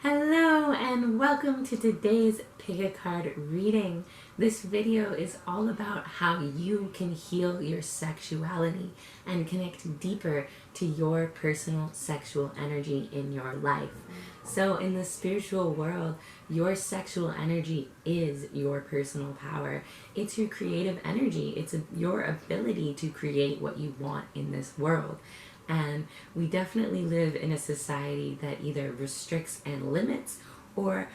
Hello and welcome to today's Pick a Card reading. This video is all about how you can heal your sexuality and connect deeper to your personal sexual energy in your life. So in the spiritual world, your sexual energy is your personal power. It's your creative energy. It's your ability to create what you want in this world. And we definitely live in a society that either restricts and limits or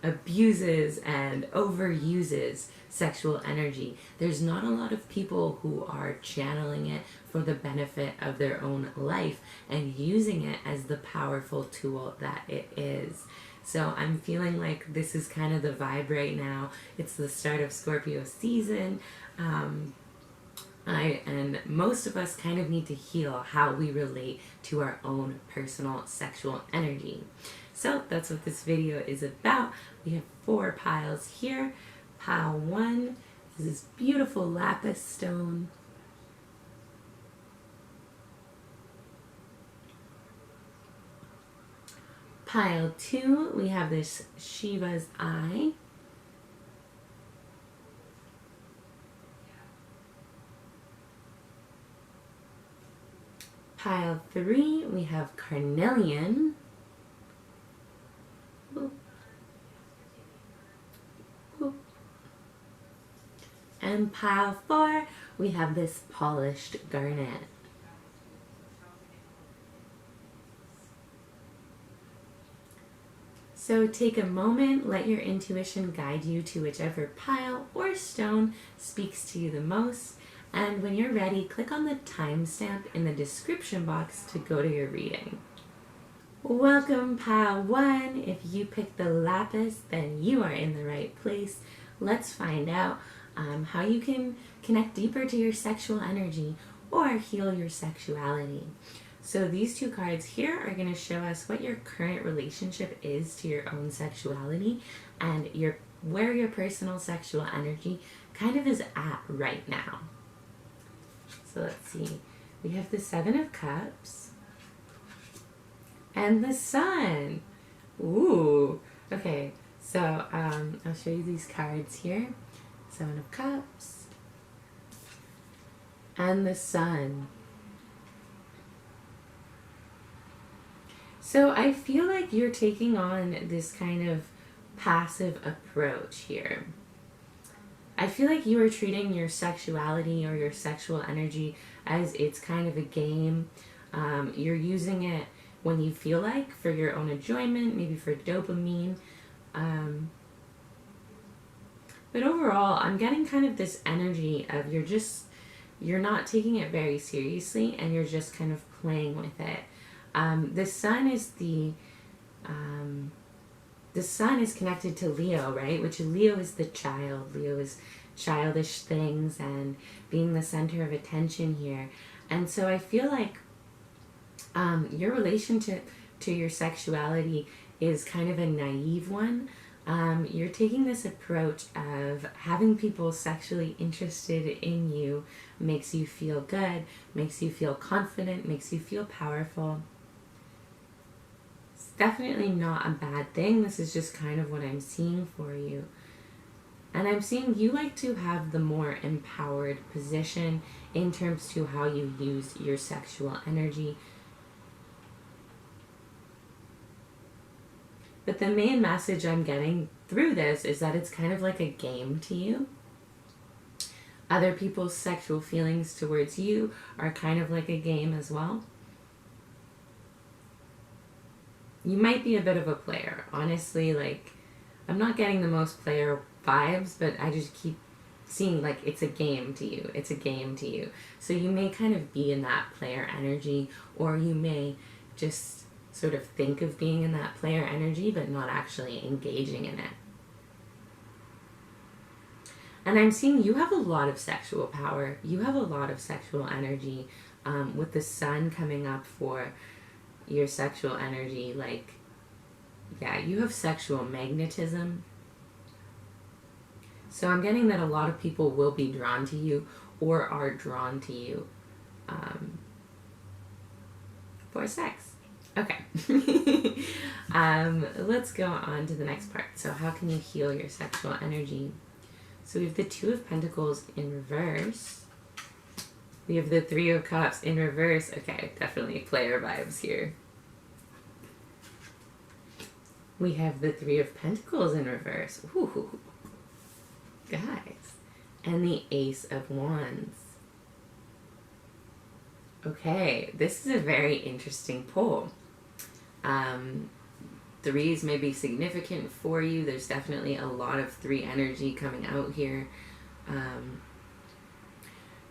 abuses and overuses sexual energy. There's not a lot of people who are channeling it for the benefit of their own life and using it as the powerful tool that it is. So I'm feeling like this is kind of the vibe right now. It's the start of Scorpio season. And most of us kind of need to heal how we relate to our own personal sexual energy. So that's what this video is about. We have 4 piles here. Pile 1 is this beautiful lapis stone. Pile 2, we have this Shiva's eye. Pile 3, we have carnelian. Ooh. Ooh. And pile 4, we have this polished garnet. So take a moment, let your intuition guide you to whichever pile or stone speaks to you the most. And when you're ready, click on the timestamp in the description box to go to your reading. Welcome, pile 1. If you picked the lapis, then you are in the right place. Let's find out how you can connect deeper to your sexual energy or heal your sexuality. So these 2 cards here are going to show us what your current relationship is to your own sexuality and where your personal sexual energy kind of is at right now. So let's see, we have the 7 of Cups and the Sun. Ooh, okay, so I'll show you these cards here. 7 of Cups and the Sun. So I feel like you're taking on this kind of passive approach here. I feel like you are treating your sexuality or your sexual energy as it's kind of a game. You're using it when you feel like for your own enjoyment, maybe for dopamine. But overall, I'm getting kind of this energy of you're not taking it very seriously and you're just kind of playing with it. The sun is connected to Leo, right? Which Leo is the child. Leo is childish things and being the center of attention here. And so I feel like your relationship to your sexuality is kind of a naive one. You're taking this approach of having people sexually interested in you makes you feel good, makes you feel confident, makes you feel powerful. Definitely not a bad thing. This is just kind of what I'm seeing for you. And I'm seeing you like to have the more empowered position in terms to how you use your sexual energy. But the main message I'm getting through this is that it's kind of like a game to you. Other people's sexual feelings towards you are kind of like a game as well. You might be a bit of a player. Honestly, like, I'm not getting the most player vibes, but I just keep seeing like it's a game to you. It's a game to you. So you may kind of be in that player energy, or you may just sort of think of being in that player energy, but not actually engaging in it. And I'm seeing you have a lot of sexual power. You have a lot of sexual energy with the sun coming up for your sexual energy. Like, yeah, you have sexual magnetism. So I'm getting that a lot of people will be drawn to you or are drawn to you for sex. Okay. Let's go on to the next part. So how can you heal your sexual energy? So we have the Two of Pentacles in reverse. We have the Three of Cups in reverse. Okay, definitely player vibes here. We have the Three of Pentacles in reverse. Ooh, guys. And the Ace of Wands. Okay, this is a very interesting pull. Threes may be significant for you. There's definitely a lot of three energy coming out here.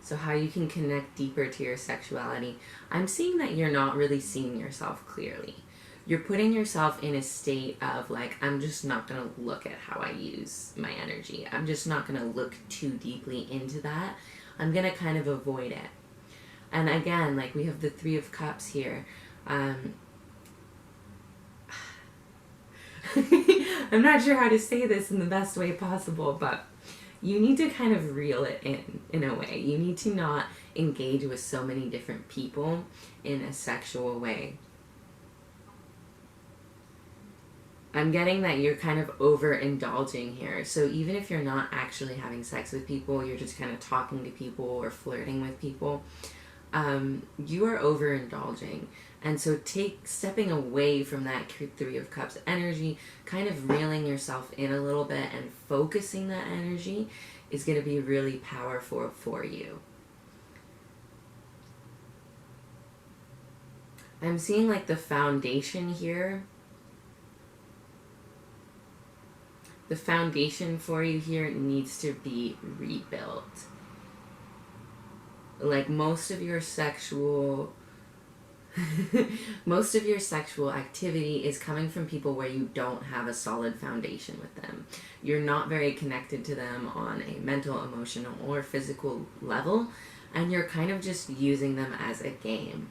So how you can connect deeper to your sexuality. I'm seeing that you're not really seeing yourself clearly. You're putting yourself in a state of like, I'm just not going to look at how I use my energy. I'm just not going to look too deeply into that. I'm going to kind of avoid it. And again, like we have the Three of Cups here. I'm not sure how to say this in the best way possible, but you need to kind of reel it in a way. You need to not engage with so many different people in a sexual way. I'm getting that you're kind of overindulging here. So even if you're not actually having sex with people, you're just kind of talking to people or flirting with people, you are overindulging. And so stepping away from that Three of Cups energy, kind of reeling yourself in a little bit and focusing that energy is going to be really powerful for you. I'm seeing like the foundation here. The foundation for you here needs to be rebuilt. Like most of your sexual activity is coming from people where you don't have a solid foundation with them. You're not very connected to them on a mental, emotional, or physical level, and you're kind of just using them as a game.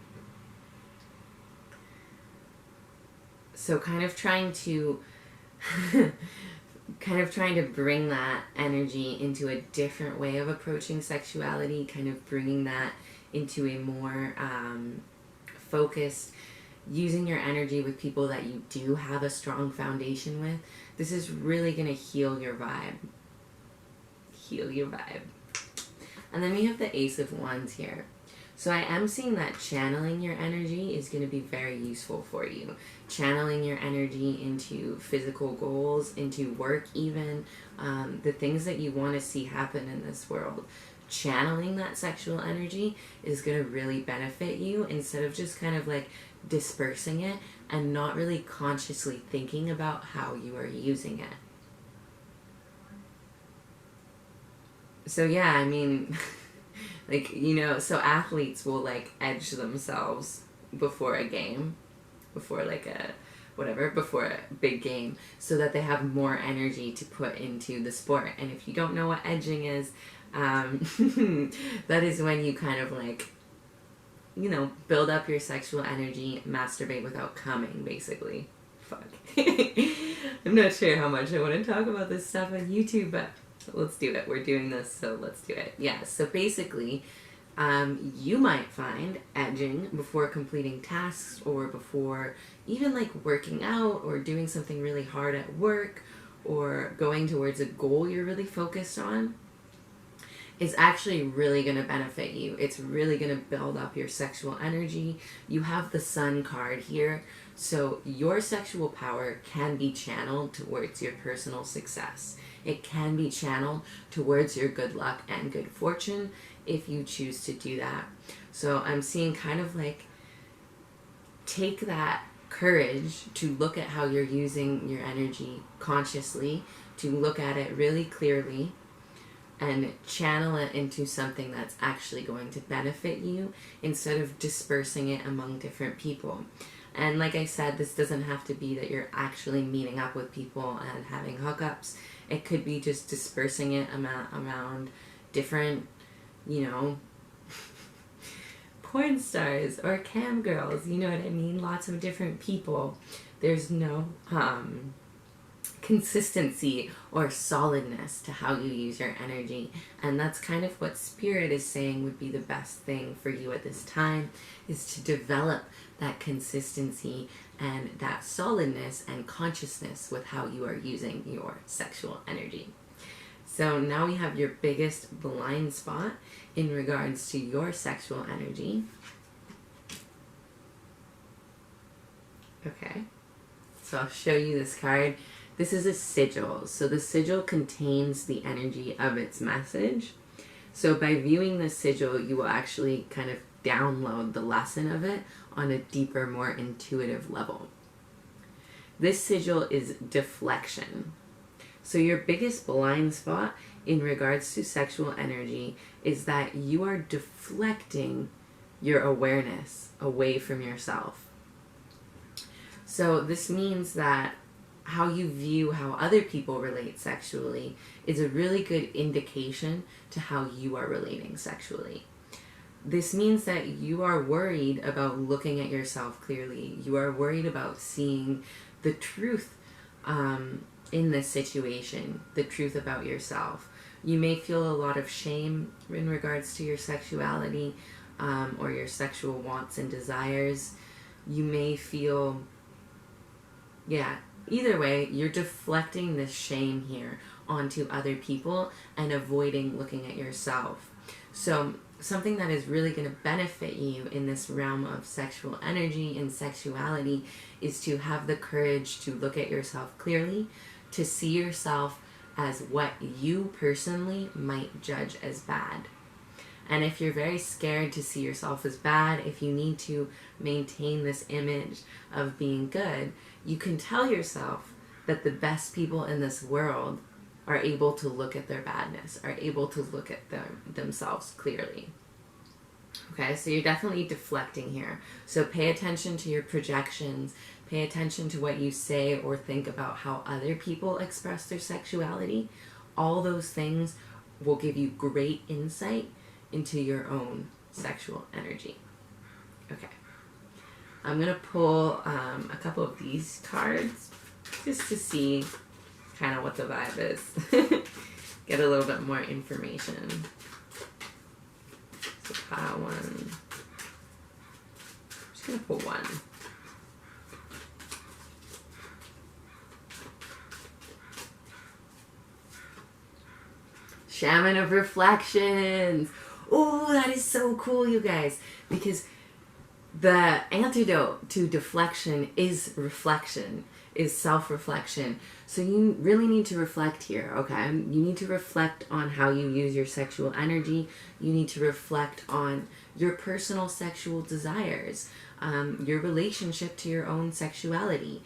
So kind of trying to bring that energy into a different way of approaching sexuality, kind of bringing that into a more focused, using your energy with people that you do have a strong foundation with. This is really going to heal your vibe. Heal your vibe. And then we have the Ace of Wands here. So I am seeing that channeling your energy is going to be very useful for you. Channeling your energy into physical goals, into work even, the things that you want to see happen in this world. Channeling that sexual energy is going to really benefit you instead of just kind of like dispersing it and not really consciously thinking about how you are using it. So yeah, I mean... like, you know, so athletes will, like, edge themselves before a game, before, like, before a big game, so that they have more energy to put into the sport. And if you don't know what edging is, that is when you kind of, like, you know, build up your sexual energy, masturbate without coming, basically. Fuck. I'm not sure how much I want to talk about this stuff on YouTube, but... let's do it. We're doing this, so let's do it. Yeah, so basically, you might find edging before completing tasks or before even like working out or doing something really hard at work or going towards a goal you're really focused on is actually really going to benefit you. It's really going to build up your sexual energy. You have the Sun card here, so your sexual power can be channeled towards your personal success. It can be channeled towards your good luck and good fortune if you choose to do that. So I'm seeing kind of like take that courage to look at how you're using your energy consciously, to look at it really clearly and channel it into something that's actually going to benefit you instead of dispersing it among different people. And like I said, this doesn't have to be that you're actually meeting up with people and having hookups. It could be just dispersing it around different, you know, porn stars or cam girls, you know what I mean? Lots of different people. There's no consistency or solidness to how you use your energy. And that's kind of what Spirit is saying would be the best thing for you at this time, is to develop that consistency and that solidness and consciousness with how you are using your sexual energy. So now we have your biggest blind spot in regards to your sexual energy. Okay, so I'll show you this card. This is a sigil. So the sigil contains the energy of its message. So by viewing the sigil, you will actually kind of download the lesson of it on a deeper, more intuitive level. This sigil is deflection. So your biggest blind spot in regards to sexual energy is that you are deflecting your awareness away from yourself. So this means that how you view how other people relate sexually is a really good indication to how you are relating sexually. This means that you are worried about looking at yourself clearly. You are worried about seeing the truth in this situation, the truth about yourself. You may feel a lot of shame in regards to your sexuality or your sexual wants and desires. You may feel, either way, you're deflecting this shame here onto other people and avoiding looking at yourself. So something that is really going to benefit you in this realm of sexual energy and sexuality is to have the courage to look at yourself clearly, to see yourself as what you personally might judge as bad. And if you're very scared to see yourself as bad, if you need to maintain this image of being good, you can tell yourself that the best people in this world are able to look at their badness, are able to look at themselves clearly. Okay, so you're definitely deflecting here. So pay attention to your projections, pay attention to what you say or think about how other people express their sexuality. All those things will give you great insight into your own sexual energy. Okay, I'm going to pull a couple of these cards just to see kind of what the vibe is. Get a little bit more information. So pile one. I'm just going to pull one. Shaman of Reflections. Oh, that is so cool, you guys, because the antidote to deflection is reflection, is self-reflection. So you really need to reflect here, okay? You need to reflect on how you use your sexual energy. You need to reflect on your personal sexual desires, your relationship to your own sexuality.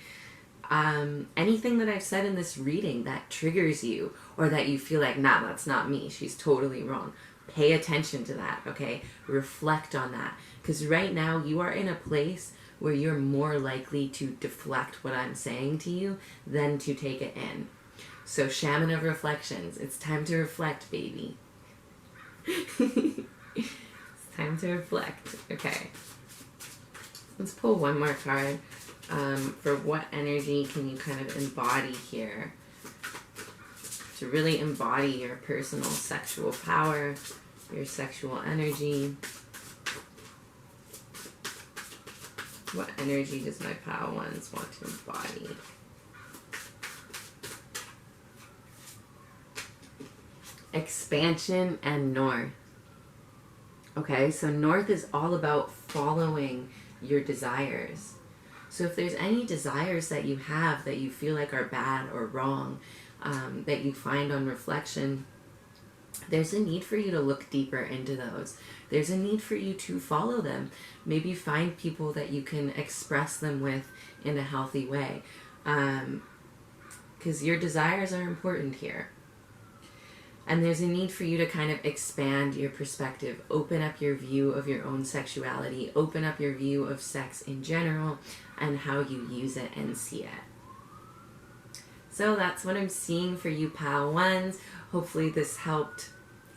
Anything that I've said in this reading that triggers you, or that you feel like, nah, that's not me, she's totally wrong. Pay attention to that, okay? Reflect on that. Because right now you are in a place where you're more likely to deflect what I'm saying to you than to take it in. So Shaman of Reflections, it's time to reflect, baby. It's time to reflect. Okay. Let's pull one more card. For what energy can you kind of embody here? To really embody your personal sexual power, your sexual energy. What energy does my pile ones want to embody? Expansion and North. Okay, so North is all about following your desires. So if there's any desires that you have that you feel like are bad or wrong, that you find on reflection, there's a need for you to look deeper into those. There's a need for you to follow them. Maybe find people that you can express them with in a healthy way. Because your desires are important here. And there's a need for you to kind of expand your perspective, open up your view of your own sexuality, open up your view of sex in general, and how you use it and see it. So that's what I'm seeing for you, pile ones. Hopefully this helped,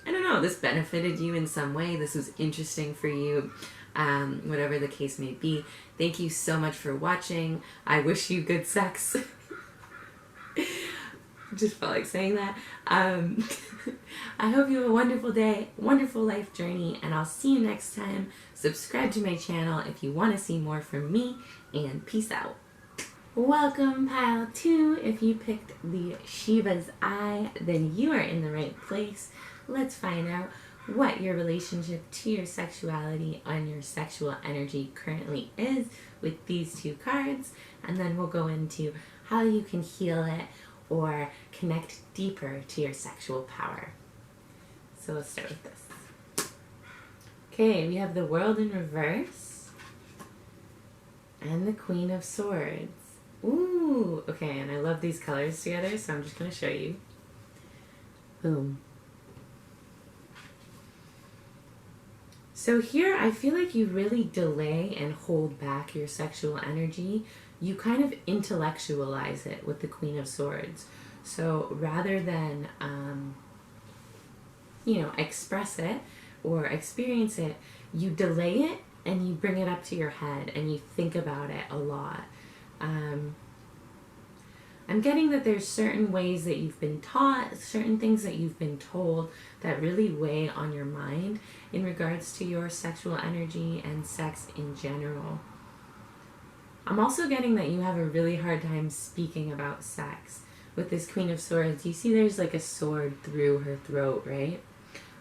I don't know, this benefited you in some way. This was interesting for you, whatever the case may be. Thank you so much for watching. I wish you good sex. Just felt like saying that. I hope you have a wonderful day, wonderful life journey, and I'll see you next time. Subscribe to my channel if you want to see more from me, and peace out. Welcome, pile 2. If you picked the Shiva's Eye, then you are in the right place. Let's find out what your relationship to your sexuality and your sexual energy currently is with these 2 cards, and then we'll go into how you can heal it or connect deeper to your sexual power. So let's start with this. Okay, we have the World in reverse and the Queen of Swords. Ooh, okay, and I love these colors together, so I'm just going to show you. Boom. So here, I feel like you really delay and hold back your sexual energy. You kind of intellectualize it with the Queen of Swords. So rather than, express it or experience it, you delay it and you bring it up to your head and you think about it a lot. I'm getting that there's certain ways that you've been taught, certain things that you've been told that really weigh on your mind in regards to your sexual energy and sex in general. I'm also getting that you have a really hard time speaking about sex. With this Queen of Swords, you see there's like a sword through her throat, right?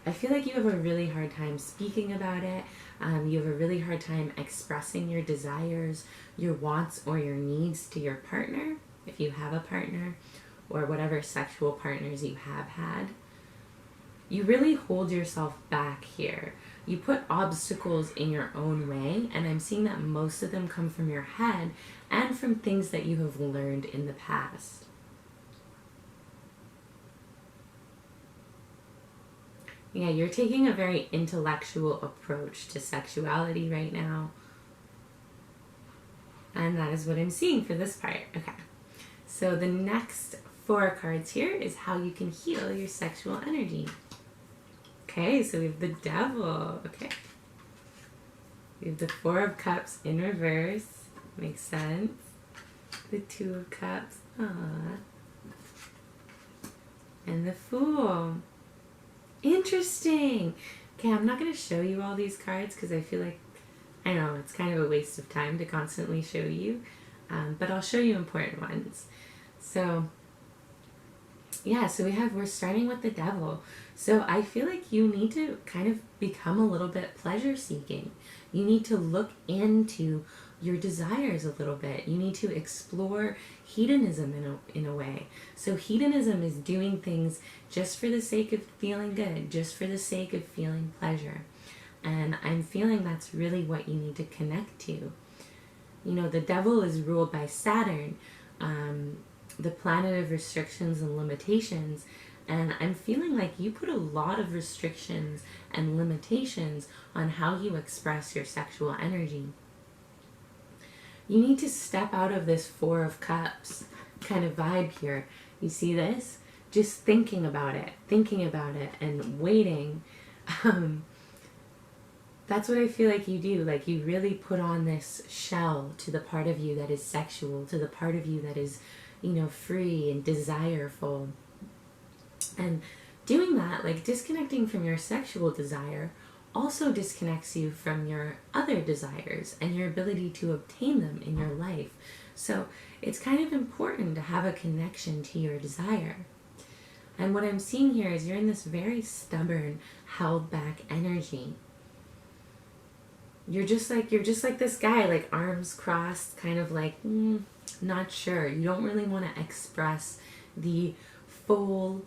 I feel like you have a really hard time speaking about it. You have a really hard time expressing your desires, your wants, or your needs to your partner, if you have a partner, or whatever sexual partners you have had. You really hold yourself back here. You put obstacles in your own way, and I'm seeing that most of them come from your head and from things that you have learned in the past. Yeah, you're taking a very intellectual approach to sexuality right now. And that is what I'm seeing for this part. Okay. So the next 4 cards here is how you can heal your sexual energy. Okay, so we have the Devil. Okay. We have the 4 of Cups in reverse. Makes sense. The 2 of Cups. Aww. And the Fool. Interesting. Okay, I'm not going to show you all these cards because I feel like, I know, it's kind of a waste of time to constantly show you. But I'll show you important ones. So, yeah, so we're starting with the Devil. So I feel like you need to kind of become a little bit pleasure seeking. You need to look into your desires a little bit. You need to explore hedonism in a way. So hedonism is doing things just for the sake of feeling good, just for the sake of feeling pleasure. And I'm feeling that's really what you need to connect to. You know, the Devil is ruled by Saturn, the planet of restrictions and limitations. And I'm feeling like you put a lot of restrictions and limitations on how you express your sexual energy. You need to step out of this 4 of Cups kind of vibe here. You see this? Just thinking about it and waiting. That's what I feel like you do. Like you really put on this shell to the part of you that is sexual, to the part of you that is, free and desireful. And doing that, like disconnecting from your sexual desire, also disconnects you from your other desires and your ability to obtain them in your life. So it's kind of important to have a connection to your desire. And what I'm seeing here is you're in this very stubborn, held back energy. You're just like this guy, like arms crossed, kind of like, not sure. You don't really want to express the full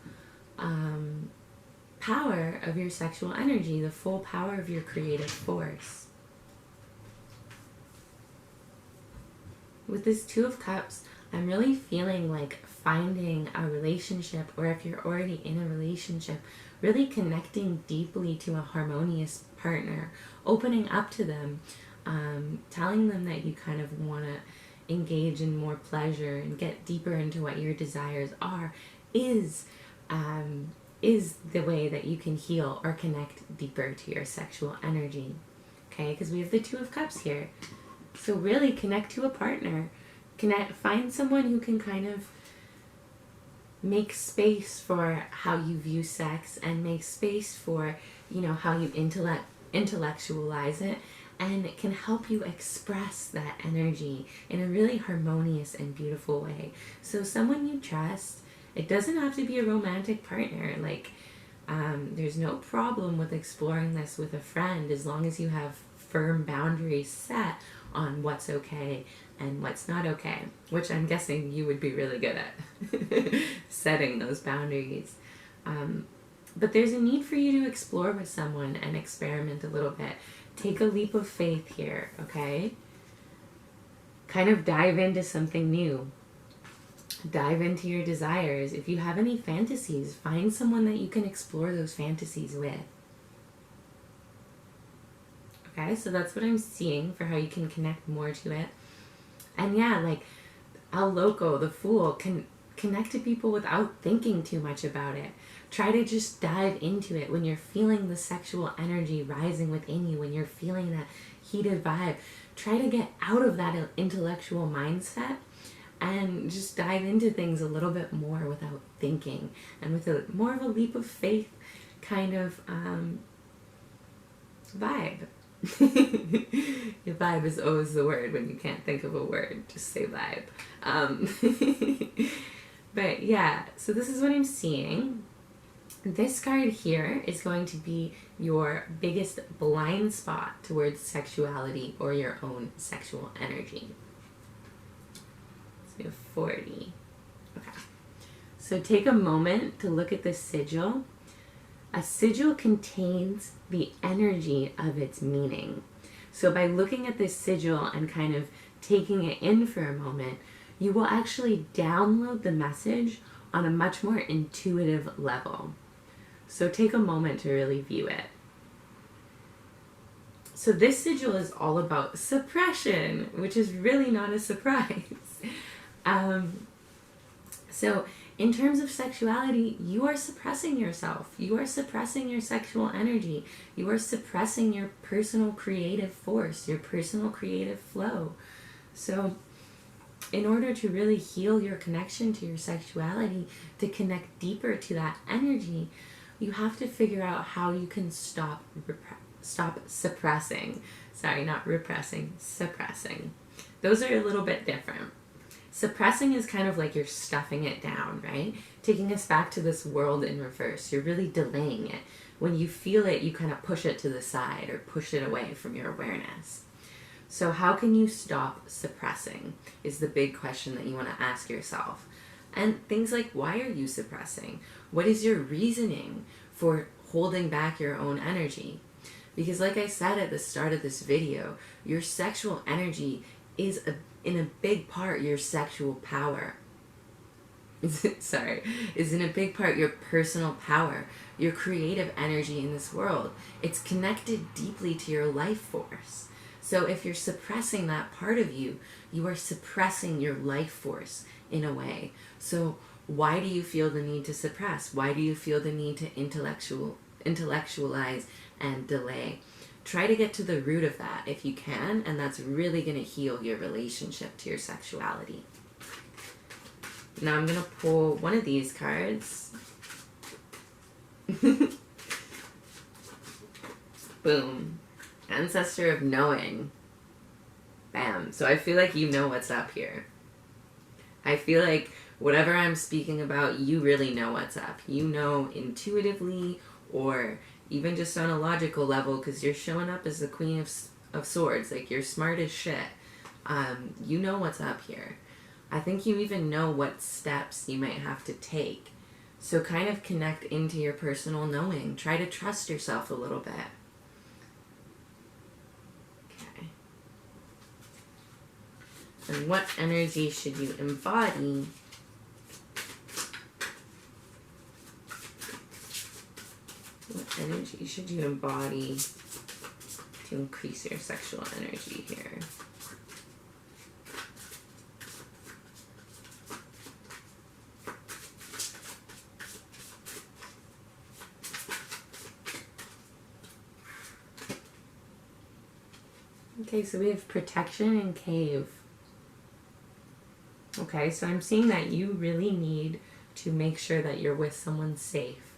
power of your sexual energy, the full power of your creative force. With this 2 of Cups, I'm really feeling like finding a relationship, or if you're already in a relationship, really connecting deeply to a harmonious partner, opening up to them, telling them that you kind of want to engage in more pleasure and get deeper into what your desires are, is the way that you can heal or connect deeper to your sexual energy. Okay, because we have the 2 of Cups here. So really connect to a partner. Find someone who can kind of make space for how you view sex, and make space for, how you intellectualize it, and it can help you express that energy in a really harmonious and beautiful way. So someone you trust, it doesn't have to be a romantic partner. Like, there's no problem with exploring this with a friend, as long as you have firm boundaries set on what's okay and what's not okay, which I'm guessing you would be really good at setting those boundaries. But there's a need for you to explore with someone and experiment a little bit. Take a leap of faith here, okay? Kind of dive into something new. Dive into your desires. If you have any fantasies, find someone that you can explore those fantasies with. Okay, so that's what I'm seeing for how you can connect more to it. And yeah, like El Loco, the Fool, can connect to people without thinking too much about it. Try to just dive into it when you're feeling the sexual energy rising within you, when you're feeling that heated vibe. Try to get out of that intellectual mindset and just dive into things a little bit more without thinking, and with more of a leap of faith kind of vibe. Your vibe is always the word when you can't think of a word. Just say vibe. But yeah, so this is what I'm seeing. This card here is going to be your biggest blind spot towards sexuality or your own sexual energy. So we have 40. Okay. So take a moment to look at this sigil. A sigil contains the energy of its meaning. So by looking at this sigil and kind of taking it in for a moment, you will actually download the message on a much more intuitive level. So take a moment to really view it. So this sigil is all about suppression, which is really not a surprise. So in terms of sexuality, you are suppressing yourself. You are suppressing your sexual energy. You are suppressing your personal creative force, your personal creative flow. So in order to really heal your connection to your sexuality, to connect deeper to that energy, you have to figure out how you can stop suppressing. Sorry, not repressing, suppressing. Those are a little bit different. Suppressing is kind of like you're stuffing it down, right? Taking us back to this world in reverse. You're really delaying it. When you feel it, you kind of push it to the side or push it away from your awareness. So how can you stop suppressing is the big question that you want to ask yourself. And things like, why are you suppressing? What is your reasoning for holding back your own energy? Because like I said at the start of this video, your sexual energy is in a big part your sexual power. Is in a big part your personal power, your creative energy in this world. It's connected deeply to your life force. So if you're suppressing that part of you, you are suppressing your life force in a way. So why do you feel the need to suppress? Why do you feel the need to intellectualize and delay? Try to get to the root of that if you can, and that's really going to heal your relationship to your sexuality. Now I'm going to pull one of these cards. Boom. Ancestor of Knowing. Bam. So I feel like you know what's up here. I feel like whatever I'm speaking about, you really know what's up. You know intuitively, or even just on a logical level, because you're showing up as the Queen of Swords. Like, you're smart as shit. You know what's up here. I think you even know what steps you might have to take. So kind of connect into your personal knowing. Try to trust yourself a little bit. Okay. And what energy should you embody What energy should you embody to increase your sexual energy here? Okay, so we have protection and cave. Okay, so I'm seeing that you really need to make sure that you're with someone safe.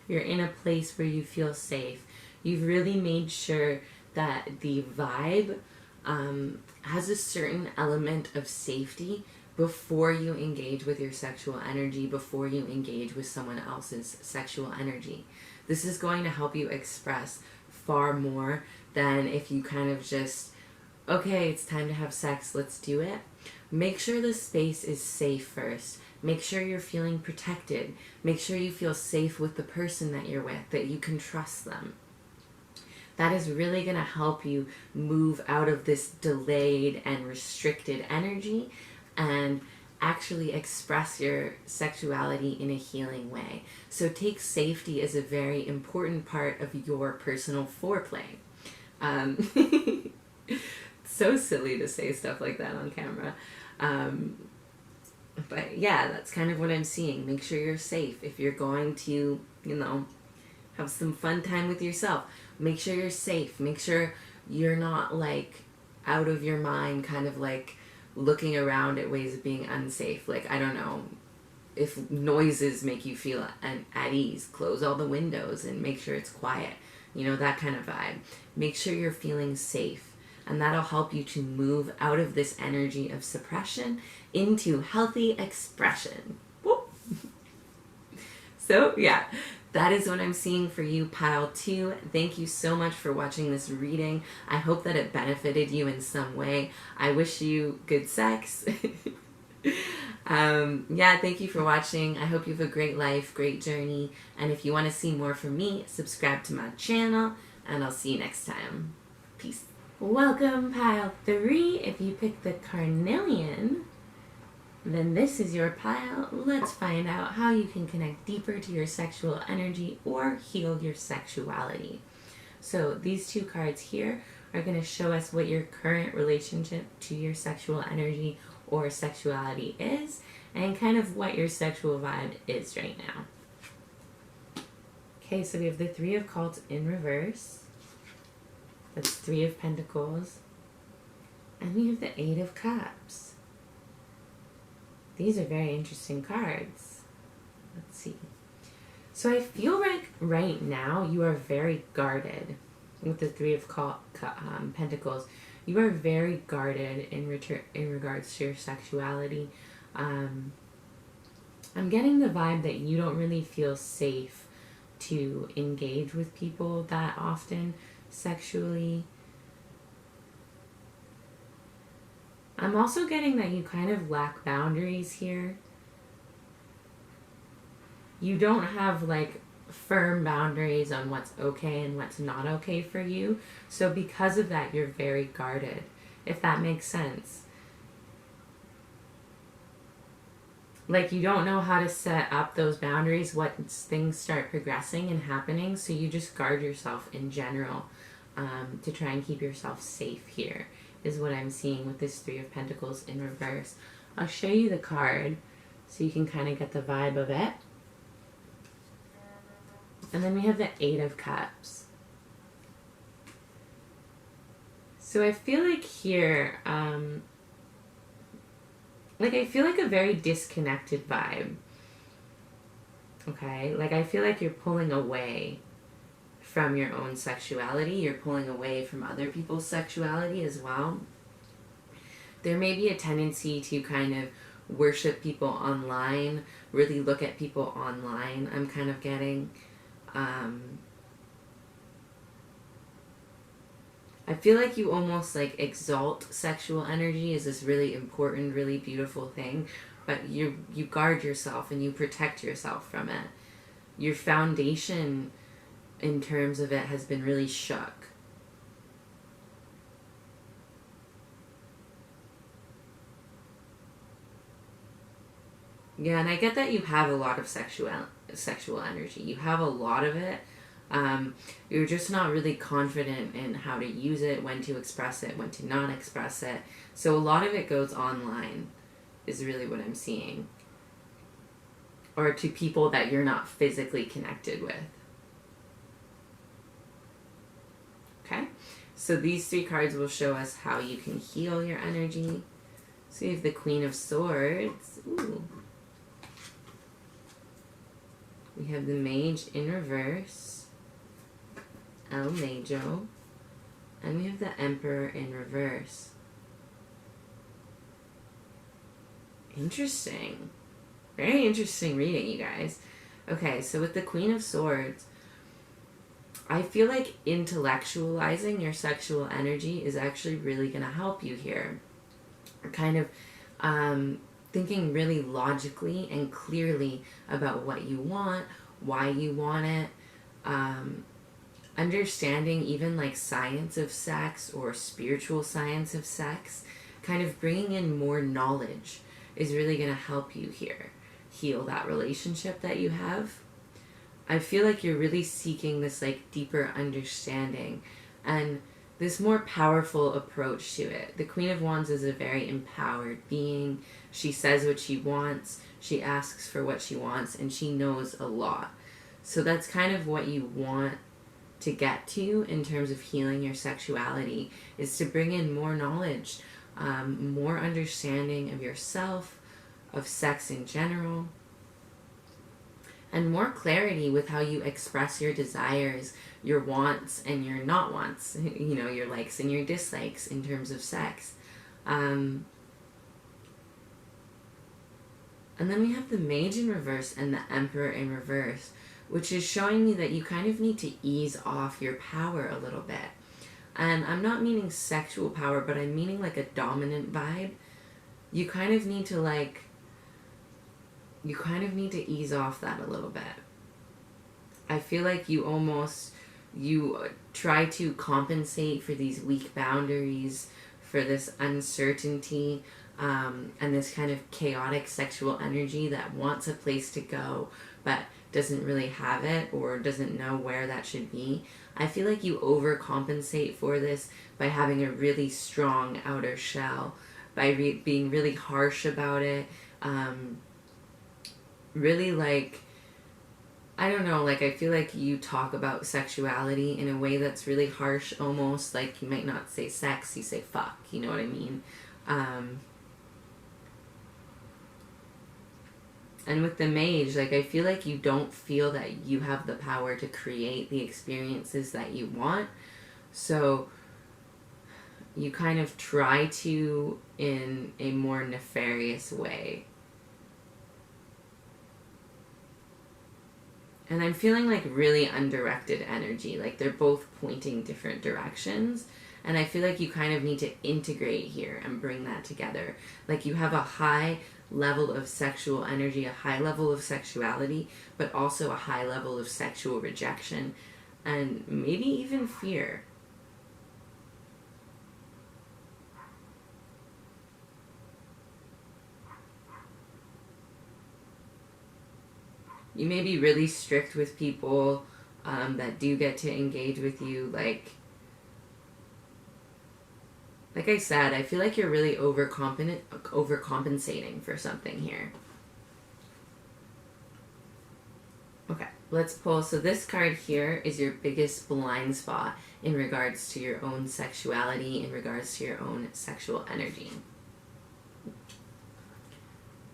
You're in a place where you feel safe. You've really made sure that the vibe has a certain element of safety before you engage with your sexual energy, before you engage with someone else's sexual energy. This is going to help you express far more than if you kind of just, okay, it's time to have sex, let's do it. Make sure the space is safe first. Make sure you're feeling protected. Make sure you feel safe with the person that you're with, that you can trust them. That is really going to help you move out of this delayed and restricted energy and actually express your sexuality in a healing way. So take safety as a very important part of your personal foreplay. So silly to say stuff like that on camera. But yeah, that's kind of what I'm seeing. Make sure you're safe. If you're going to, have some fun time with yourself, make sure you're safe. Make sure you're not like out of your mind, kind of like looking around at ways of being unsafe. Like, I don't know, if noises make you feel at ease, close all the windows and make sure it's quiet. That kind of vibe. Make sure you're feeling safe. And that'll help you to move out of this energy of suppression into healthy expression. Whoop. So yeah, that is what I'm seeing for you, pile 2. Thank you so much for watching this reading. I hope that it benefited you in some way. I wish you good sex. Thank you for watching. I hope you have a great life, great journey. And if you want to see more from me, subscribe to my channel, and I'll see you next time. Peace. Welcome, pile 3. If you picked the carnelian, then this is your pile. Let's find out how you can connect deeper to your sexual energy or heal your sexuality. So these 2 cards here are going to show us what your current relationship to your sexual energy or sexuality is, and kind of what your sexual vibe is right now. Okay, so we have the 3 of Cups in reverse. That's 3 of Pentacles. And we have the 8 of Cups. These are very interesting cards. Let's see. So I feel like right now you are very guarded with the 3 of Pentacles. You are very guarded in regards to your sexuality. I'm getting the vibe that you don't really feel safe to engage with people that often sexually. I'm also getting that you kind of lack boundaries here. You don't have like firm boundaries on what's okay and what's not okay for you. So because of that, you're very guarded, if that makes sense. Like, you don't know how to set up those boundaries once things start progressing and happening, so you just guard yourself in general to try and keep yourself safe here, is what I'm seeing with this 3 of Pentacles in reverse. I'll show you the card so you can kind of get the vibe of it. And then we have the 8 of Cups. So I feel like here, I feel like a very disconnected vibe. Okay? Like, I feel like you're pulling away from your own sexuality. You're pulling away from other people's sexuality as well. There may be a tendency to kind of worship people online, really look at people online, I'm kind of getting. I feel like you almost like exalt sexual energy as this really important, really beautiful thing, but you guard yourself and you protect yourself from it. Your foundation in terms of it has been really shook. Yeah, and I get that you have a lot of sexual energy. You have a lot of it. You're just not really confident in how to use it, when to express it, when to not express it. So a lot of it goes online, is really what I'm seeing. Or to people that you're not physically connected with. Okay? So these 3 cards will show us how you can heal your energy. So you have the Queen of Swords. Ooh. We have the Mage in reverse, El Majo, and we have the Emperor in reverse. Interesting. Very interesting reading, you guys. Okay, so with the Queen of Swords, I feel like intellectualizing your sexual energy is actually really going to help you here. Kind of thinking really logically and clearly about what you want, why you want it, understanding even like science of sex or spiritual science of sex, kind of bringing in more knowledge is really going to help you here heal that relationship that you have. I feel like you're really seeking this like deeper understanding and this more powerful approach to it. The Queen of Wands is a very empowered being. She says what she wants, she asks for what she wants, and she knows a lot. So that's kind of what you want to get to in terms of healing your sexuality, is to bring in more knowledge, more understanding of yourself, of sex in general, and more clarity with how you express your desires, your wants and your not wants, you know, your likes and your dislikes in terms of sex. And then we have the Mage in reverse and the Emperor in reverse, which is showing me that you kind of need to ease off your power a little bit. And I'm not meaning sexual power, but I'm meaning like a dominant vibe. You kind of need to ease off that a little bit. I feel like you try to compensate for these weak boundaries, for this uncertainty, and this kind of chaotic sexual energy that wants a place to go, but doesn't really have it or doesn't know where that should be. I feel like you overcompensate for this by having a really strong outer shell, by being really harsh about it, really like, I don't know, like I feel like you talk about sexuality in a way that's really harsh, almost like you might not say sex, you say fuck, you know what I mean? And with the Mage, like I feel like you don't feel that you have the power to create the experiences that you want. So you kind of try to in a more nefarious way. And I'm feeling like really undirected energy. Like they're both pointing different directions. And I feel like you kind of need to integrate here and bring that together. Like you have a high level of sexual energy, a high level of sexuality, but also a high level of sexual rejection and maybe even fear. You may be really strict with people that do get to engage with you. Like I said, I feel like you're really overcompensating for something here. Okay, let's pull. So this card here is your biggest blind spot in regards to your own sexuality, in regards to your own sexual energy.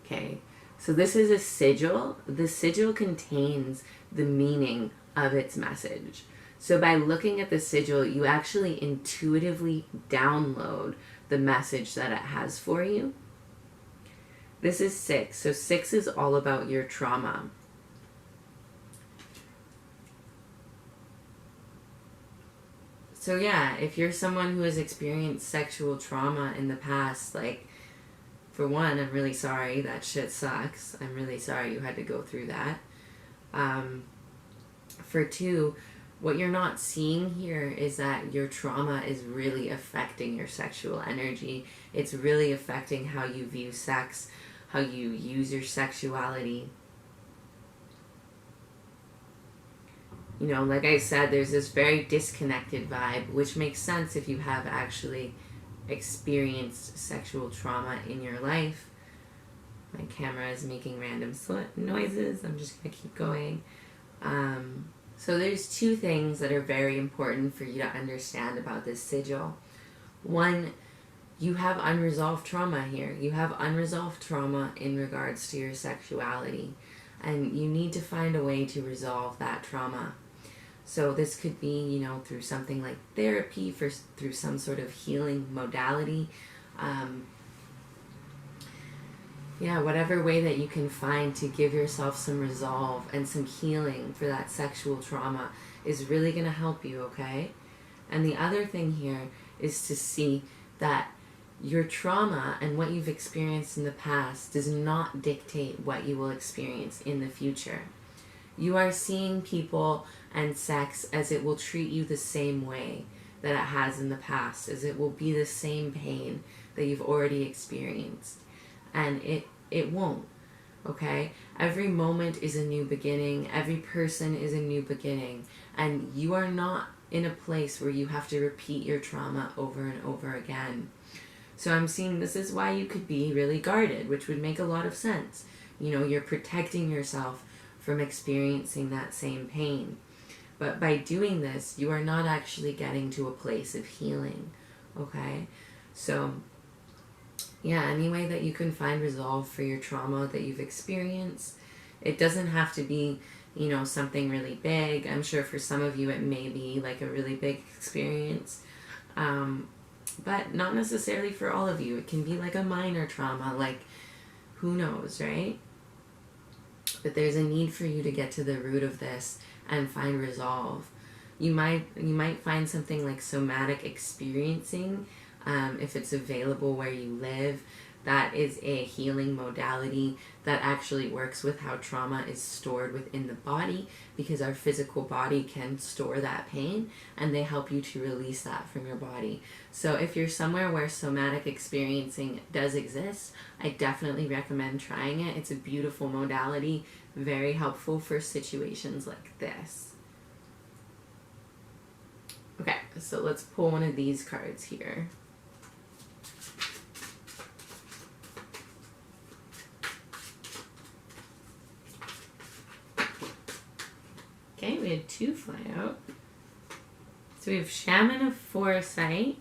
Okay. So this is a sigil. The sigil contains the meaning of its message. So by looking at the sigil, you actually intuitively download the message that it has for you. This is 6. So 6 is all about your trauma. So yeah, if you're someone who has experienced sexual trauma in the past, like, for one, I'm really sorry. That shit sucks. I'm really sorry you had to go through that. For two, what you're not seeing here is that your trauma is really affecting your sexual energy. It's really affecting how you view sex, how you use your sexuality. You know, like I said, there's this very disconnected vibe, which makes sense if you have actually experienced sexual trauma in your life. My camera is making random noises. I'm just going to keep going. So there's 2 things that are very important for you to understand about this sigil. One, you have unresolved trauma here. You have unresolved trauma in regards to your sexuality. and you need to find a way to resolve that trauma. So this could be, you know, through something like therapy, through some sort of healing modality. Whatever way that you can find to give yourself some resolve and some healing for that sexual trauma is really going to help you, okay? And the other thing here is to see that your trauma and what you've experienced in the past does not dictate what you will experience in the future. You are seeing people and sex as it will treat you the same way that it has in the past, as it will be the same pain that you've already experienced. And it won't, okay? Every moment is a new beginning. Every person is a new beginning. And you are not in a place where you have to repeat your trauma over and over again. So I'm seeing this is why you could be really guarded, which would make a lot of sense. You know, you're protecting yourself from experiencing that same pain. But by doing this, you are not actually getting to a place of healing, okay? So, any way that you can find resolve for your trauma that you've experienced. It doesn't have to be, you know, something really big. I'm sure for some of you it may be like a really big experience. But not necessarily for all of you. It can be like a minor trauma, like who knows, right? But there's a need for you to get to the root of this and find resolve. You might find something like somatic experiencing, if it's available where you live. That is a healing modality that actually works with how trauma is stored within the body, because our physical body can store that pain and they help you to release that from your body. So if you're somewhere where somatic experiencing does exist, I definitely recommend trying it. It's a beautiful modality, very helpful for situations like this. Okay, so let's pull one of these cards here. Okay, we had 2 fly out. So we have Shaman of Foresight.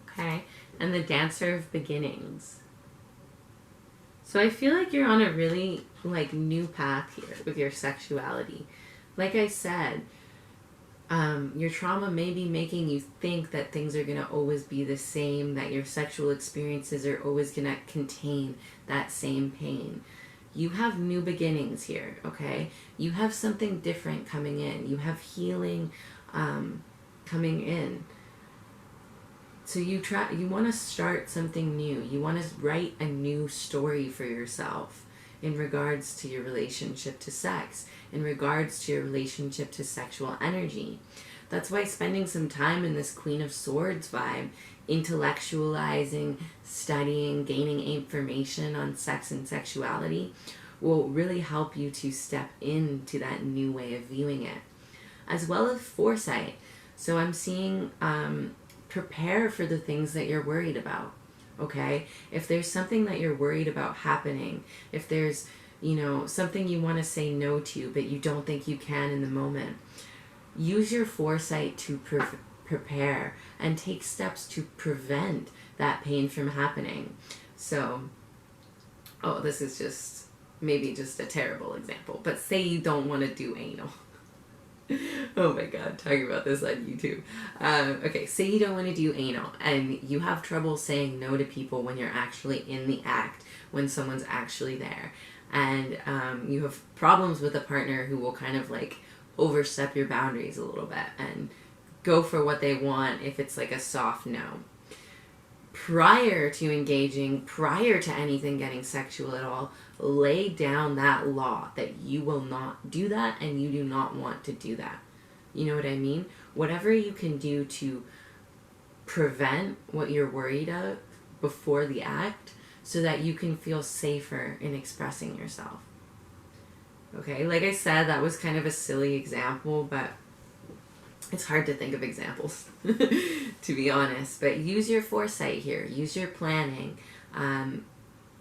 Okay, and the Dancer of Beginnings. So I feel like you're on a really new path here with your sexuality. Like I said, your trauma may be making you think that things are going to always be the same, that your sexual experiences are always going to contain that same pain. You have new beginnings here, okay? You have something different coming in. You have healing coming in. So you want to start something new. You want to write a new story for yourself in regards to your relationship to sex, in regards to your relationship to sexual energy. That's why spending some time in this Queen of Swords vibe, intellectualizing, studying, gaining information on sex and sexuality will really help you to step into that new way of viewing it. As well as foresight. So I'm seeing prepare for the things that you're worried about, okay? If there's something that you're worried about happening, if there's, something you want to say no to but you don't think you can in the moment, use your foresight to prepare and take steps to prevent that pain from happening. So, this is just maybe just a terrible example, but say you don't want to do anal. Oh my god, talking about this on YouTube. Okay, say you don't want to do anal and you have trouble saying no to people when you're actually in the act, when someone's actually there, and you have problems with a partner who will kind of overstep your boundaries a little bit and go for what they want if it's a soft no. Prior to engaging, prior to anything getting sexual at all, lay down that law that you will not do that and you do not want to do that. You know what I mean? Whatever you can do to prevent what you're worried of before the act so that you can feel safer in expressing yourself. Okay, like I said, that was kind of a silly example, but it's hard to think of examples, to be honest. But use your foresight here. Use your planning.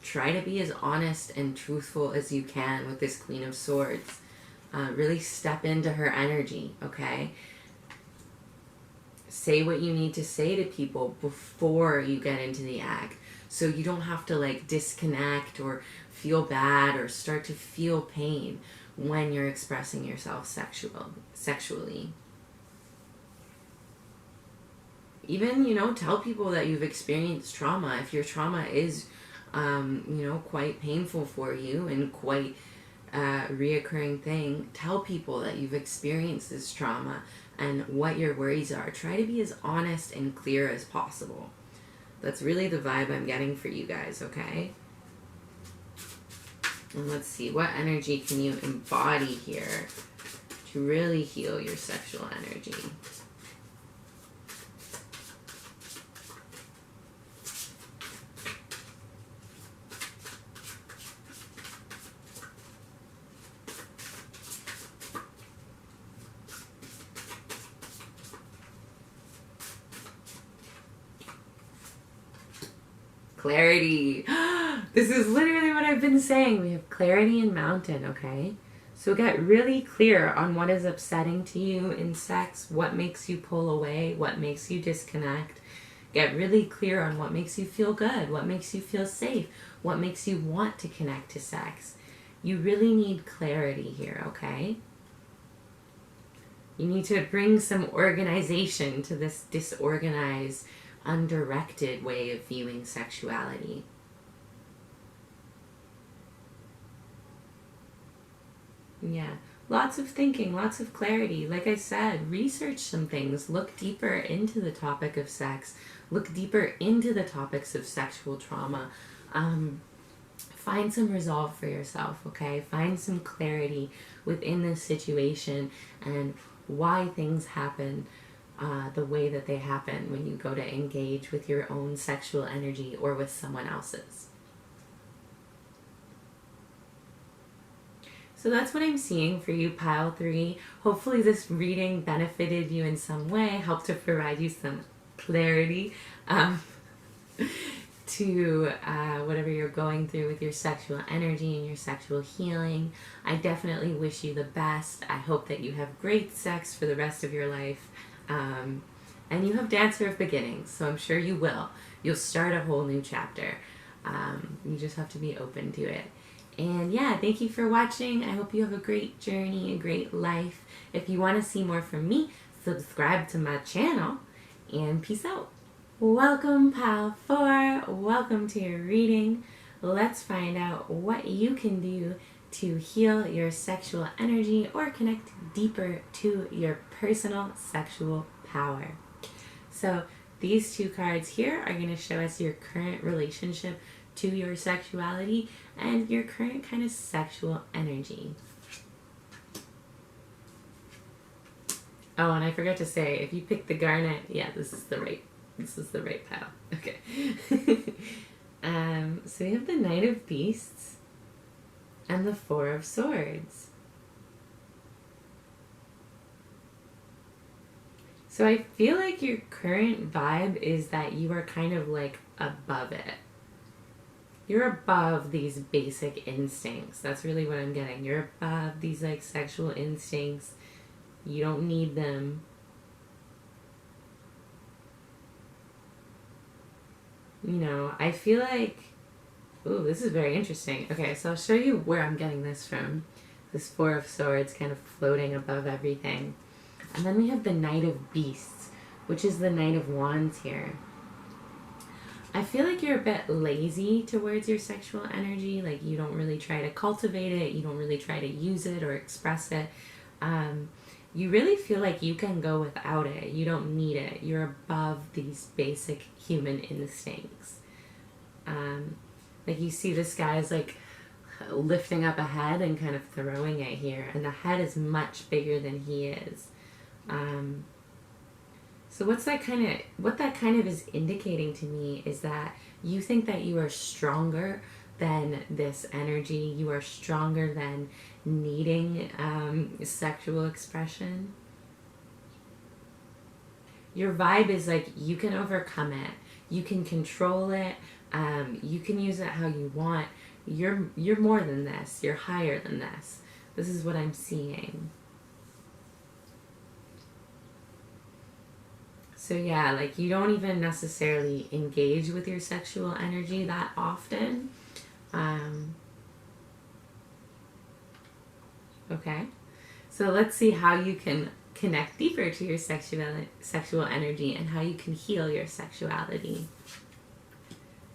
Try to be as honest and truthful as you can with this Queen of Swords. Really step into her energy, okay? Say what you need to say to people before you get into the act So you don't have to like disconnect or feel bad or start to feel pain when you're expressing yourself sexually. Even, you know, tell people that you've experienced trauma. If your trauma is, you know, quite painful for you and quite a reoccurring thing, tell people that you've experienced this trauma and what your worries are. Try to be as honest and clear as possible. That's really the vibe I'm getting for you guys, okay? And let's see, what energy can you embody here to really heal your sexual energy? Clarity. This is literally what I've been saying. We have clarity and mountain, okay? So get really clear on what is upsetting to you in sex, what makes you pull away, what makes you disconnect. Get really clear on what makes you feel good, what makes you feel safe, what makes you want to connect to sex. You really need clarity here, okay? You need to bring some organization to this disorganized, undirected way of viewing sexuality. Yeah, lots of thinking, lots of clarity. Like I said, research some things, look deeper into the topic of sex, look deeper into the topics of sexual trauma. Find some resolve for yourself, okay? Find some clarity within this situation and why things happen the way that they happen when you go to engage with your own sexual energy or with someone else's. So that's what I'm seeing for you, Pile 3. Hopefully this reading benefited you in some way, helped to provide you some clarity to whatever you're going through with your sexual energy and your sexual healing. I definitely wish you the best. I hope that you have great sex for the rest of your life. And you have Dancer of Beginnings, so I'm sure you will. You'll start a whole new chapter. You just have to be open to it. And yeah, thank you for watching. I hope you have a great journey, a great life. If you want to see more from me, subscribe to my channel, and peace out. Welcome, Pile 4. Welcome to your reading. Let's find out what you can do to heal your sexual energy or connect deeper to your personal sexual power. So these two cards here are going to show us your current relationship to your sexuality and your current kind of sexual energy. Oh, and I forgot to say, if you pick the garnet, yeah, this is the right pile. Okay. So we have the Knight of Beasts and the Four of Swords. So I feel like your current vibe is that you are kind of like above it. You're above these basic instincts. That's really what I'm getting. You're above these like sexual instincts. You don't need them. You know, I feel like, ooh, this is very interesting. Okay, so I'll show you where I'm getting this from. This Four of Swords kind of floating above everything. And then we have the Knight of Beasts, which is the Knight of Wands here. I feel like you're a bit lazy towards your sexual energy. Like you don't really try to cultivate it. You don't really try to use it or express it. You really feel like you can go without it. You don't need it. You're above these basic human instincts. Like you see this guy's like lifting up a head and kind of throwing it here. And the head is much bigger than he is. So what that kind of is indicating to me is that you think that you are stronger than this energy. You are stronger than needing sexual expression. Your vibe is like you can overcome it. You can control it. You can use it how you want. You're more than this. You're higher than this. This is what I'm seeing. So yeah, like you don't even necessarily engage with your sexual energy that often. Okay. So let's see how you can connect deeper to your sexual energy and how you can heal your sexuality.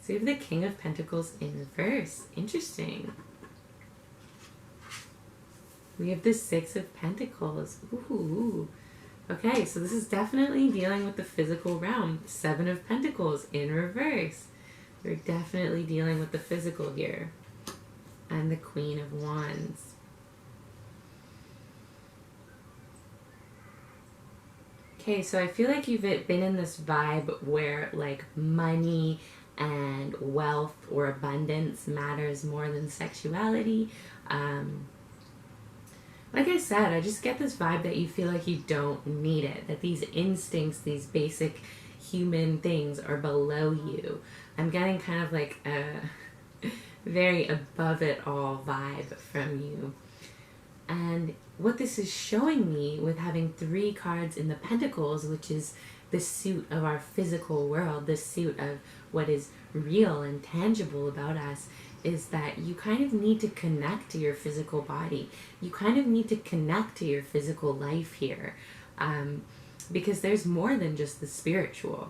So we have the King of Pentacles in reverse. Interesting. We have the Six of Pentacles. Ooh. Okay, so this is definitely dealing with the physical realm. Seven of Pentacles in reverse. We're definitely dealing with the physical here. And the Queen of Wands. Okay, so I feel like you've been in this vibe where like money and wealth or abundance matters more than sexuality. Like I said, I just get this vibe that you feel like you don't need it, that these instincts, these basic human things are below you. I'm getting kind of like a very above it all vibe from you. And what this is showing me with having 3 cards in the Pentacles, which is the suit of our physical world, the suit of what is real and tangible about us, is that you kind of need to connect to your physical body. You kind of need to connect to your physical life here, because there's more than just the spiritual.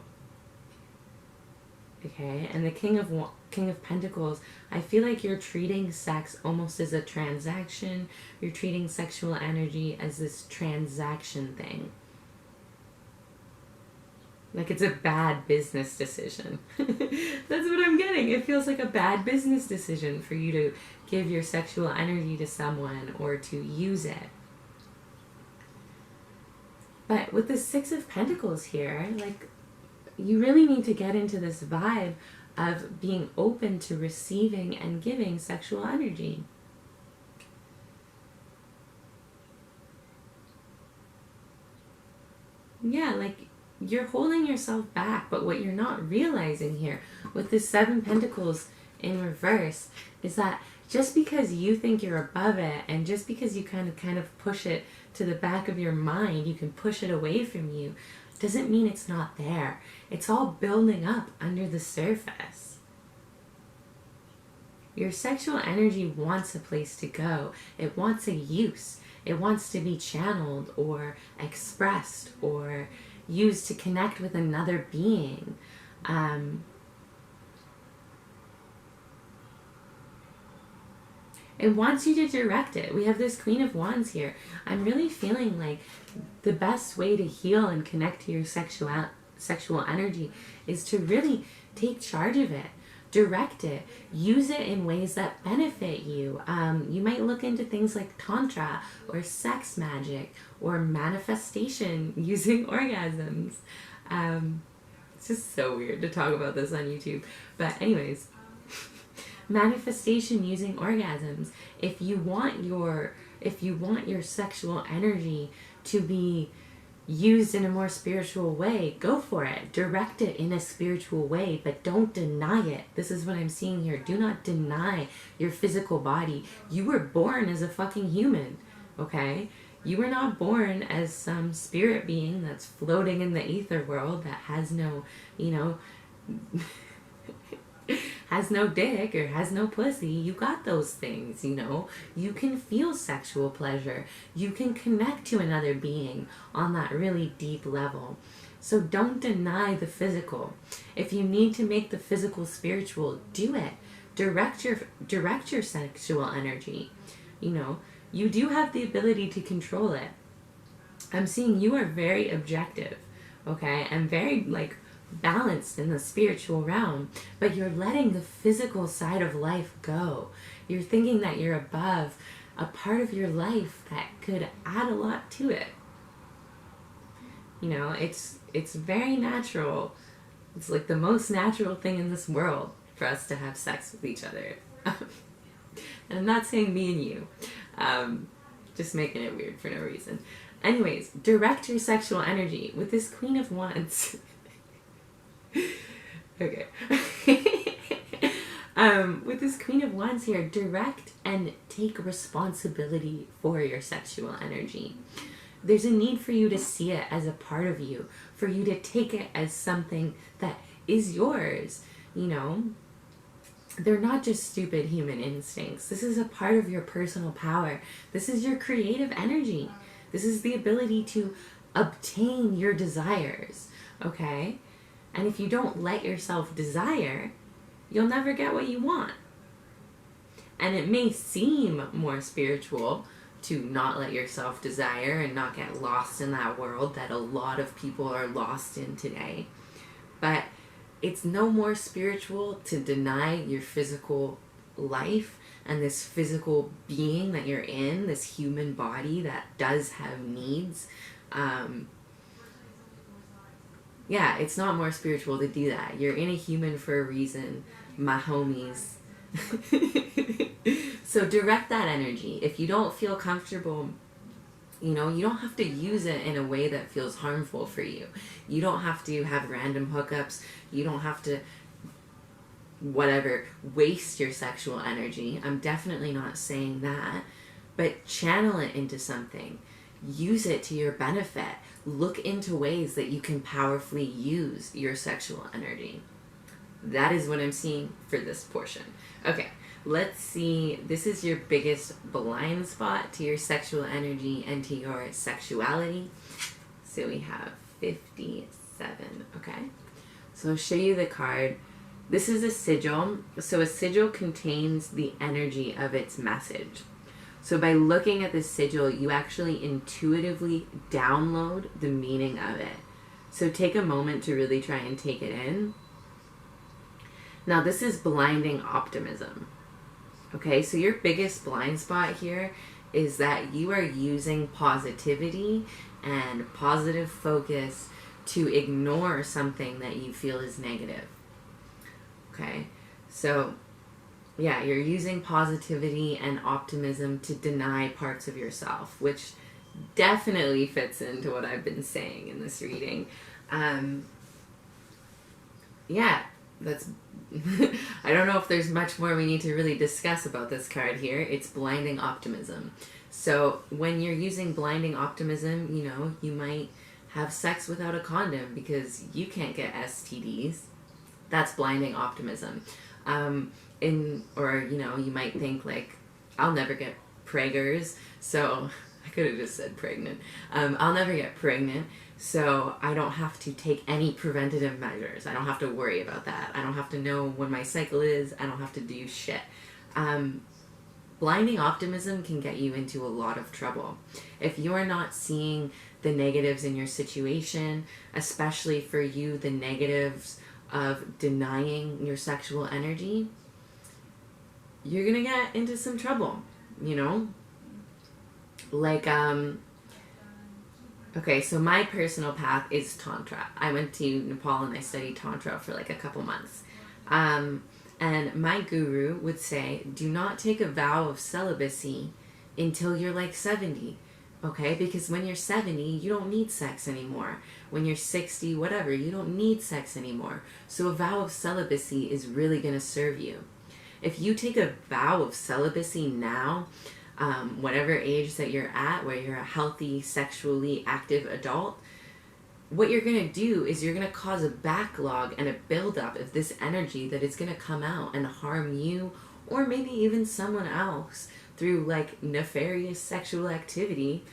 Okay, and the King of Pentacles, I feel like you're treating sex almost as a transaction. You're treating sexual energy as this transaction thing. Like it's a bad business decision. That's what I'm getting. It feels like a bad business decision for you to give your sexual energy to someone or to use it. But with the Six of Pentacles here, like, you really need to get into this vibe of being open to receiving and giving sexual energy. Yeah, like you're holding yourself back, but what you're not realizing here with this 7 Pentacles in reverse is that just because you think you're above it and just because you kind of push it to the back of your mind, you can push it away from you, doesn't mean it's not there. It's all building up under the surface. Your sexual energy wants a place to go. It wants a use. It wants to be channeled or expressed or used to connect with another being. It wants you to direct it. We have this Queen of Wands here. I'm really feeling like the best way to heal and connect to your sexual energy is to really take charge of it, direct it, use it in ways that benefit you. You might look into things like Tantra or sex magic or manifestation using orgasms. It's just so weird to talk about this on YouTube. But anyways, manifestation using orgasms. If you want your sexual energy to be used in a more spiritual way, go for it. Direct it in a spiritual way, but don't deny it. This is what I'm seeing here. Do not deny your physical body. You were born as a fucking human, okay? You were not born as some spirit being that's floating in the ether world that has no, has no dick or has no pussy. You got those things, You can feel sexual pleasure. You can connect to another being on that really deep level. So don't deny the physical. If you need to make the physical spiritual, do it. Direct your sexual energy. You do have the ability to control it. I'm seeing you are very objective, okay? And very, balanced in the spiritual realm, but you're letting the physical side of life go. You're thinking that you're above a part of your life that could add a lot to it. It's very natural. It's like the most natural thing in this world for us to have sex with each other. And I'm not saying me and you. Just making it weird for no reason. Anyways, direct your sexual energy with this Queen of Wands. Okay. With this Queen of Wands here, direct and take responsibility for your sexual energy. there's a need for you to see it as a part of you, for you to take it as something that is yours. You know, they're not just stupid human instincts. This is a part of your personal power. This is your creative energy. This is the ability to obtain your desires, okay? And if you don't let yourself desire, you'll never get what you want. And it may seem more spiritual to not let yourself desire and not get lost in that world that a lot of people are lost in today. But it's no more spiritual to deny your physical life and this physical being that you're in, this human body that does have needs. Yeah, it's not more spiritual to do that. You're in a human for a reason, my homies. So direct that energy. If you don't feel comfortable, you know, you don't have to use it in a way that feels harmful for you. You don't have to have random hookups. You don't have to, whatever, waste your sexual energy. I'm definitely not saying that. But channel it into something. Use it to your benefit. Look into ways that you can powerfully use your sexual energy. That is what I'm seeing for this portion. Okay, let's see. This is your biggest blind spot to your sexual energy and to your sexuality. So we have 57. Okay, so I'll show you the card. This is a sigil. So a sigil contains the energy of its message. So by looking at the sigil, you actually intuitively download the meaning of it. So take a moment to really try and take it in. Now this is blinding optimism. Okay, so your biggest blind spot here is that you are using positivity and positive focus to ignore something that you feel is negative. Okay, so yeah, you're using positivity and optimism to deny parts of yourself, which definitely fits into what I've been saying in this reading. Yeah, that's I don't know if there's much more we need to really discuss about this card here. It's blinding optimism. So when you're using blinding optimism, you know, you might have sex without a condom because you can't get STDs. That's blinding optimism. Or, you know, you might think like, I'll never get preggers, so I could have just said pregnant. I'll never get pregnant, so I don't have to take any preventative measures. I don't have to worry about that. I don't have to know when my cycle is. I don't have to do shit. Blinding optimism can get you into a lot of trouble. If you're not seeing the negatives in your situation, especially for you, the negatives of denying your sexual energy, you're gonna get into some trouble, you know? Like, okay, so my personal path is Tantra. I went to Nepal and I studied Tantra for like a couple months. And my guru would say, do not take a vow of celibacy until you're like 70, okay? Because when you're 70, you don't need sex anymore. When you're 60, whatever, you don't need sex anymore. So a vow of celibacy is really gonna serve you. If you take a vow of celibacy now, whatever age that you're at, where you're a healthy, sexually active adult, what you're going to do is you're going to cause a backlog and a buildup of this energy that is going to come out and harm you or maybe even someone else through like nefarious sexual activity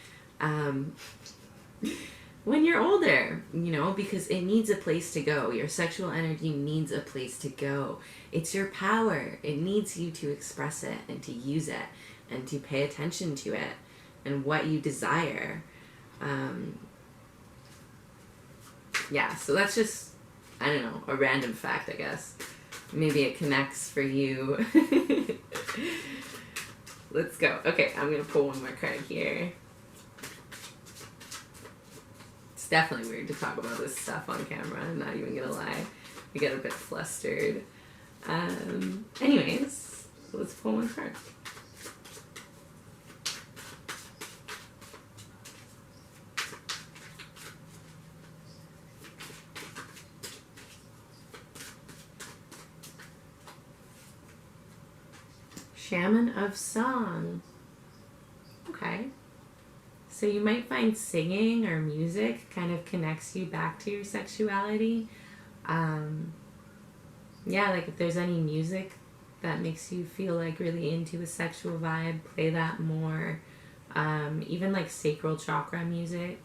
when you're older, you know, because it needs a place to go. Your sexual energy needs a place to go. It's your power. It needs you to express it and to use it and to pay attention to it and what you desire. Yeah, so that's just, I don't know, a random fact, I guess. Maybe it connects for you. Let's go. Okay, I'm going to pull one more card here. It's definitely weird to talk about this stuff on camera, I'm not even going to lie. I get a bit flustered. Anyways, let's pull one card. Shaman of Song. Okay. So you might find singing or music kind of connects you back to your sexuality. Yeah, like if there's any music that makes you feel like really into a sexual vibe, play that more. Even like sacral chakra music.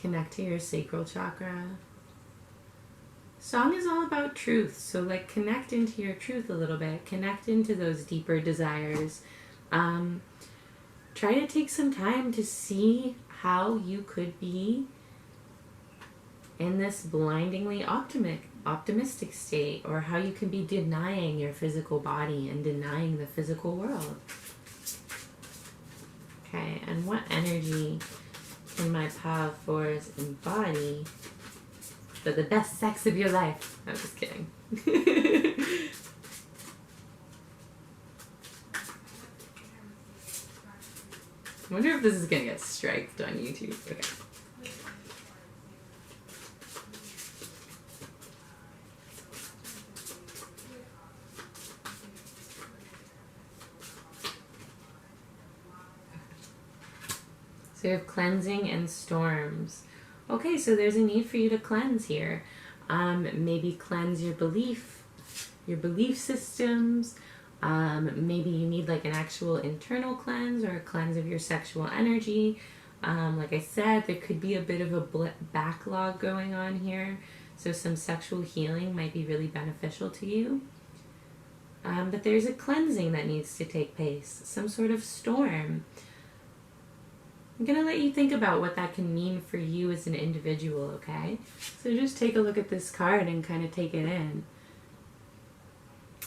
Connect to your sacral chakra. Song is all about truth, so like connect into your truth a little bit. Connect into those deeper desires. Try to take some time to see how you could be in this blindingly optimistic state, or how you can be denying your physical body and denying the physical world. Okay, and what energy can my pile fours embody for the best sex of your life? I'm just kidding. I wonder if this is gonna get striked on YouTube. Okay. So you have cleansing and storms. Okay, so there's a need for you to cleanse here. Maybe cleanse your belief systems. Maybe you need like an actual internal cleanse or a cleanse of your sexual energy. Like I said, there could be a bit of a backlog going on here. So some sexual healing might be really beneficial to you. But there's a cleansing that needs to take place. Some sort of storm. I'm going to let you think about what that can mean for you as an individual, okay? So just take a look at this card and kind of take it in.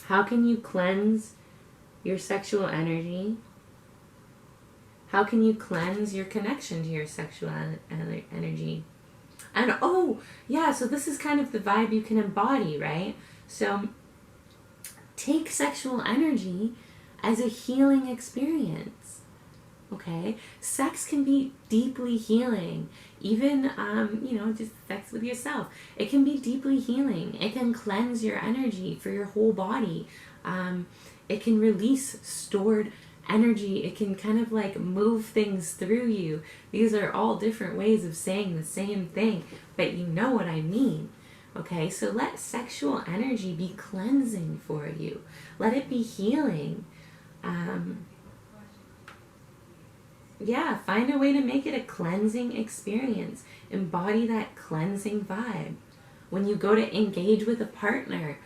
How can you cleanse your sexual energy? How can you cleanse your connection to your sexual energy? And oh, yeah, so this is kind of the vibe you can embody, right? So take sexual energy as a healing experience. Okay, sex can be deeply healing. Even, just sex with yourself. It can be deeply healing. It can cleanse your energy for your whole body. It can release stored energy. It can kind of like move things through you. These are all different ways of saying the same thing, but you know what I mean. Okay, so let sexual energy be cleansing for you. Let it be healing. Yeah, find a way to make it a cleansing experience. Embody that cleansing vibe. When you go to engage with a partner,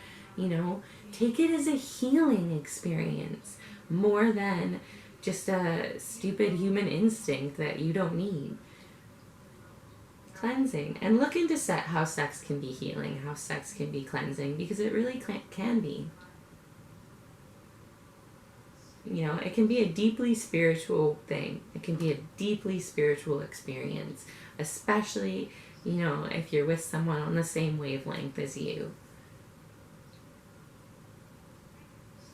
take it as a healing experience more than just a stupid human instinct that you don't need. Cleansing. And look into how sex can be healing, how sex can be cleansing, because it really can be. It can be a deeply spiritual thing. It can be a deeply spiritual experience, especially, if you're with someone on the same wavelength as you.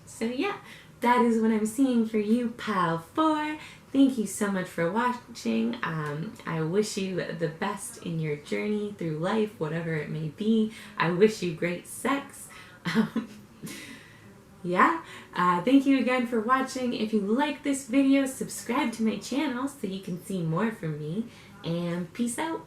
So yeah, that is what I'm seeing for you, Pile 4. Thank you so much for watching. I wish you the best in your journey through life, whatever it may be. I wish you great sex. Yeah, thank you again for watching. If you like this video, subscribe to my channel so you can see more from me, and peace out.